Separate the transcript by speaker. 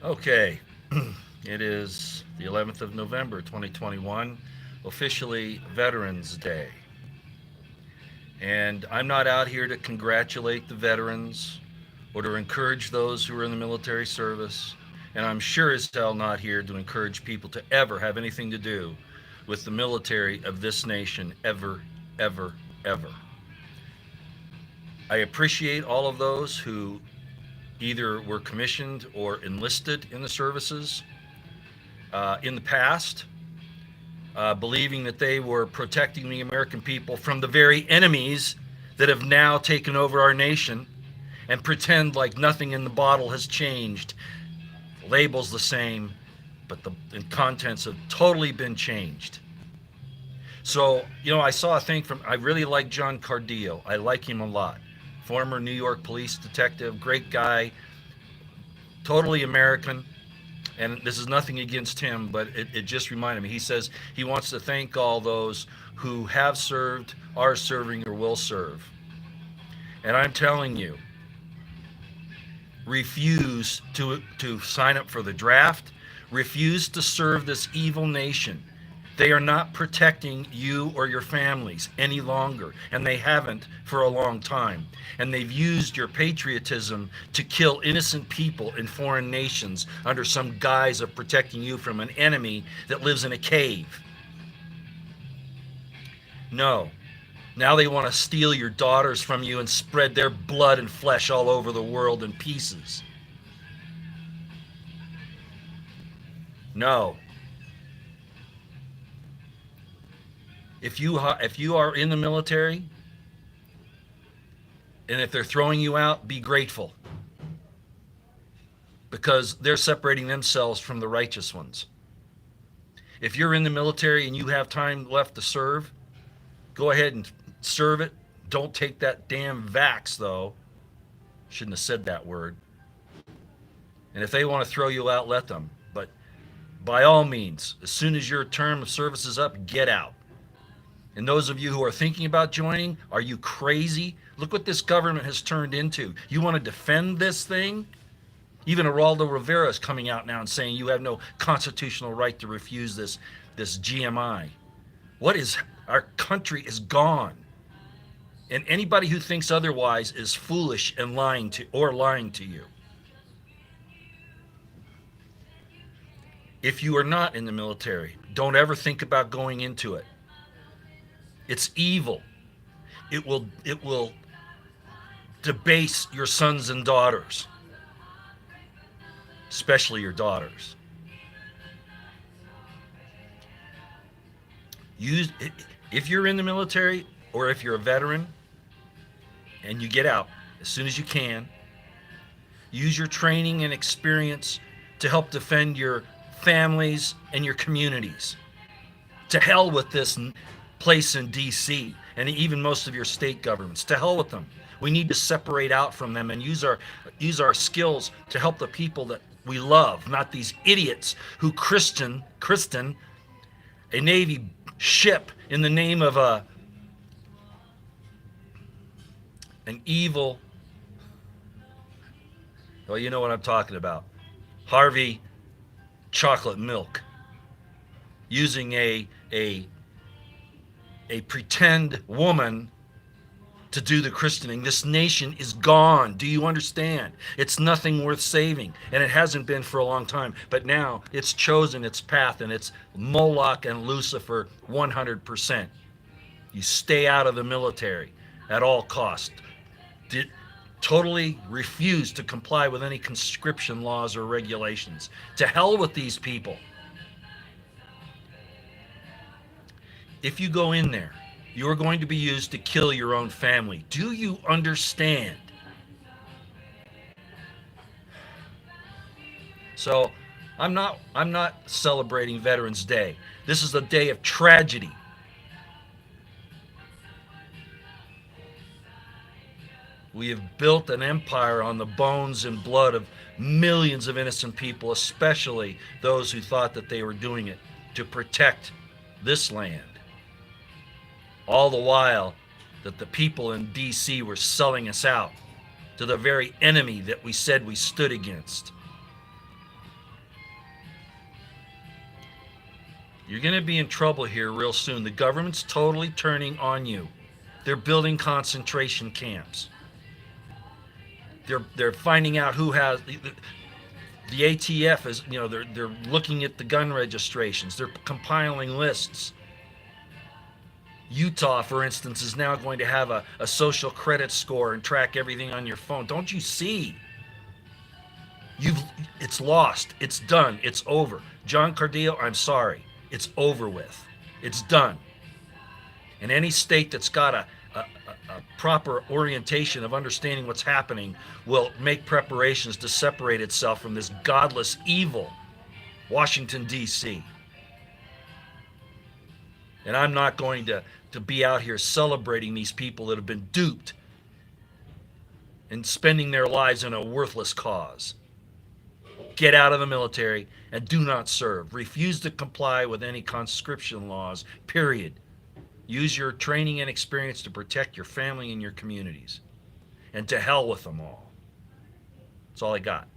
Speaker 1: Okay, it is the 11th of November, 2021, officially Veterans Day. And I'm not out here to congratulate the veterans or to encourage those who are in the military service. And I'm sure as hell not here to encourage people to ever have anything to do with the military of this nation, ever, ever, ever. I appreciate all of those who either were commissioned or enlisted in the services in the past, believing that they were protecting the American people from the very enemies that have now taken over our nation, and pretend like nothing in the bottle has changed. Labels the same, but the contents have totally been changed. So, I saw a thing I really like John Cardillo. I like him a lot. Former New York police detective, great guy, totally American. And this is nothing against him, but it just reminded me. He says he wants to thank all those who have served, are serving, or will serve. And I'm telling you, refuse to sign up for the draft, refuse to serve this evil nation. They are not protecting you or your families any longer, and they haven't for a long time. And they've used your patriotism to kill innocent people in foreign nations under some guise of protecting you from an enemy that lives in a cave. No. Now they want to steal your daughters from you and spread their blood and flesh all over the world in pieces. No. If you are in the military and if they're throwing you out, be grateful because they're separating themselves from the righteous ones. If you're in the military and you have time left to serve, go ahead and serve it. Don't take that damn vax, though. Shouldn't have said that word. And if they want to throw you out, let them. But by all means, as soon as your term of service is up, get out. And those of you who are thinking about joining, are you crazy? Look what this government has turned into. You want to defend this thing? Even Geraldo Rivera is coming out now and saying you have no constitutional right to refuse this GMI. What is our country is gone. And anybody who thinks otherwise is foolish and lying to you. If you are not in the military, don't ever think about going into it. It's evil. It will debase your sons and daughters, especially your daughters. Use if you're in the military or if you're a veteran and you get out as soon as you can, use your training and experience to help defend your families and your communities. To hell with this place in DC and even most of your state governments. To hell with them. We need to separate out from them and use our skills to help the people that we love, not these idiots who Kristen, a Navy ship in the name of an evil, well, you know what I'm talking about. Harvey Chocolate Milk using a pretend woman to do the christening. This nation is gone. Do you understand? It's nothing worth saving, and it hasn't been for a long time. But now it's chosen its path, and it's Moloch and Lucifer 100%. You stay out of the military at all costs. Totally refuse to comply with any conscription laws or regulations. To hell with these people. If you go in there, you're going to be used to kill your own family. Do you understand? So, I'm not celebrating Veterans Day. This is a day of tragedy. We have built an empire on the bones and blood of millions of innocent people, especially those who thought that they were doing it to protect this land. All the while that the people in DC were selling us out to the very enemy that we said we stood against. You're going to be in trouble here real soon. The government's totally turning on you. They're building concentration camps. They're finding out who has the ATF is, they're looking at the gun registrations. They're compiling lists. Utah, for instance, is now going to have a social credit score and track everything on your phone. Don't you see? It's lost. It's done. It's over. John Cardillo, I'm sorry. It's over with. It's done. And any state that's got a proper orientation of understanding what's happening will make preparations to separate itself from this godless evil, Washington, D.C. And I'm not going to be out here celebrating these people that have been duped and spending their lives in a worthless cause. Get out of the military and do not serve. Refuse to comply with any conscription laws, period. Use your training and experience to protect your family and your communities. And to hell with them all. That's all I got.